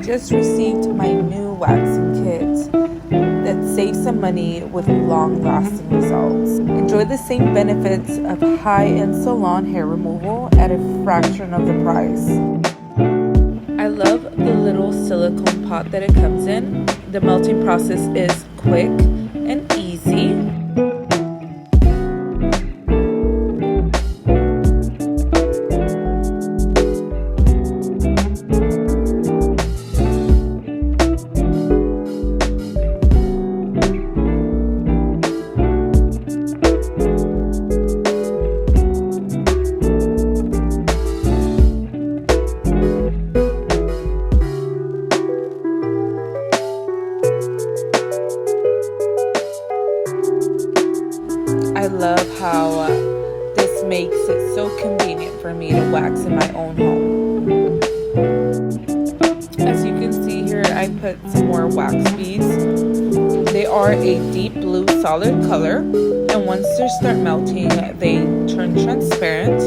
just received my new waxing kit that saves some money with long-lasting results. Enjoy the same benefits of high-end salon hair removal at a fraction of the price. I love the little silicone pot that it comes in. The melting process is quick and easy. I love how this makes it so convenient for me to wax in my own home. As you can see here, I put some more wax beads. They are a deep blue solid color, and once they start melting, they turn transparent.